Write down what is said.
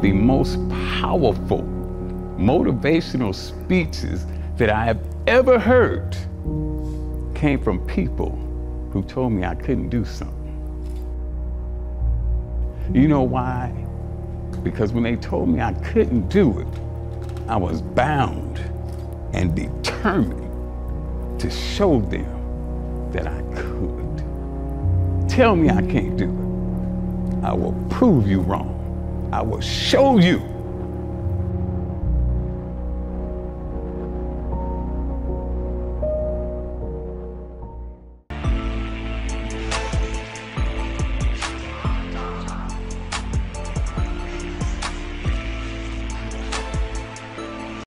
the most powerful motivational speeches that I have ever heard came from people who told me I couldn't do something. You know why? Because when they told me I couldn't do it, I was bound and determined to show them that I could. Tell me I can't do it. I will prove you wrong. I will show you